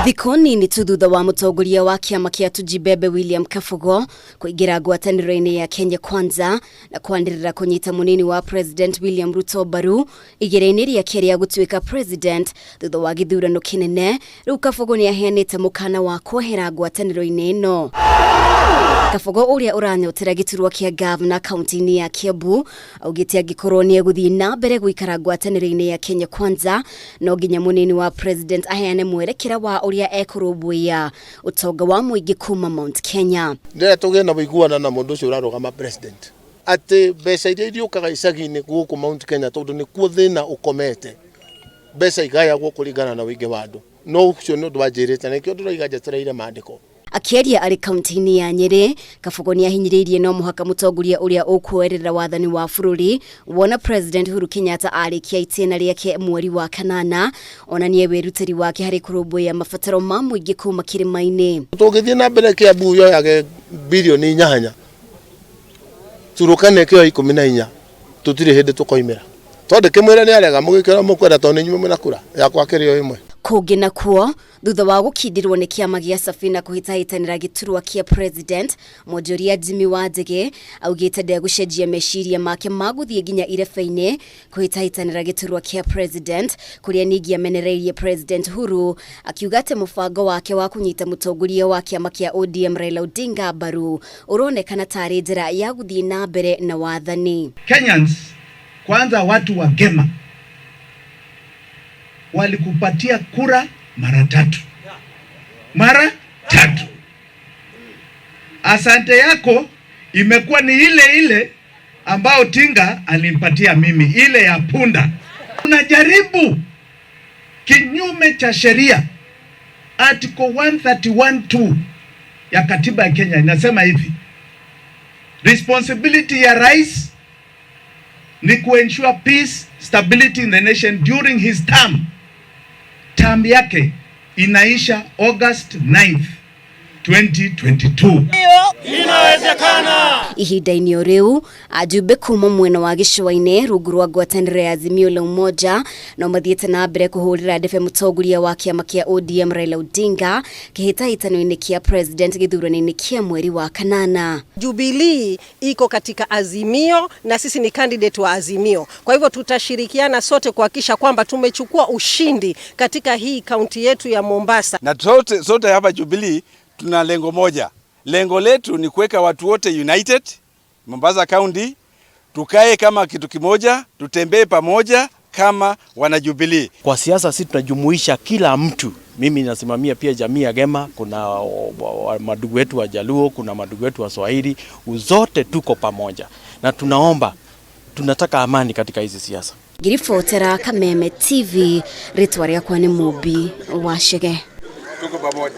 Thikũ nini tu thutha wa Mutongoria wa kiama kia Tujibebe William Kabogo kuingira ngwataniro-ini ya Kenya Kwanza na kwandirira kunyita munini wa President William Ruto baru igere-ini ria keria gutuika president thutha wa githurano kinene, riu Kabogo niaheanite mukaana wa kwehera ngwataniro-ini ino. Kabogo uria uranyotera giturwa kia governor kaunti-ini ya Kiambu augite angikorwo nieguthii na mbere guikara ngwataniro-ini ya Kenya Kwanza nonginya munini wa president aheane mwerekera wa uria arumbuiye utonga wa muingi kuuma Mount Kenya. Ndira tuge na wiguana na mundu ucio urarugama president ati mbeca iria iriukaga icagi-ini guku Mount Kenya tondu ni kuo thina ukomete mbeca igayagwo kuringana na wingi wa andu no ucio ni undu wanjirite nikio nduraiga njetereire maandiko. Akiaria ari kaunti-ini ya Nyeri, Kabogo niahinyiriirie nomuhaka mutongoria uria ukwerera wathani wa bururi wona President Uhuru Kenyatta arikia itena riake mweri wa kanana onanie wirutiri wake hari kurumbuiye mabataro ma muingi kuuma kirima-ini. Tungithie na mbere Kiambu yo yage bilioni 8 turukane kio 14 tutire hindi tukoimira tondu kimwira ni arega mugikira mukwenda tondu nyume munakura yakwa kirio imwe. Kungi na kuo thutha wa gukindirwo ni kiama gia Safina kuhitahitanira giturwa kia president, Mwonjoria Jimmy wa ndege augite ndegucenjia meciria make maguthie nginya irebe-ini kuhitahitanira giturwa kia president, kuria ningi amenereirie President Uhuru akiuga ati mubango wake wa kunyita mutongoria wa kiama kia ODM Raila Odinga baru uronekana tari njira ya guthie na mbere na wathani. Kenyans kwanza, watu wa Gema walikupatia kura mara tatu. Asante yako imekuwa ni ile ambao Tinga alimpatia mimi, ile ya punda. Unajaribu kinyume cha sheria. Article 131(2) ya katiba ya Kenya inasema hivi: responsibility ya rais ni kuensure peace, stability in the nation during his term. Term yake inaisha August 9th, 2022. Inawezekana. Ihinda-ini riu ajumbe kuuma mwena wa gicigo-ini rungu rwa ngwataniro ya Azimio la Umoja no mathiete na mbere kuhurira ndebe mutongoria wa kiama kia ODM Raila Odinga kihitahitano-ini kia president githurano-ini kia mweri wa kanana. Jubilee iko katika Azimio na sisi ni candidate wa Azimio. Kwa hivyo tutashirikiana sote kuhakikisha kwamba tumechukua ushindi katika hii kaunti yetu ya Mombasa. Na sote hapa Jubilee tuna lengo moja. Lengo letu ni kuweka watu wote united Mombasa County, tukae kama kitu kimoja, tutembee pamoja kama wana Jubilee. Kwa siasa sisi tunajumuisha kila mtu. Mimi nasimamia pia jamii ya Gema, kuna madugu wetu wa Jaluo, kuna madugu wetu wa Swahili, zote tuko pamoja. Na tunataka amani katika hizi siasa. Girifotera Kameme TV, ritwa riakwa ni Mubi wa Shege. Tuko pamoja.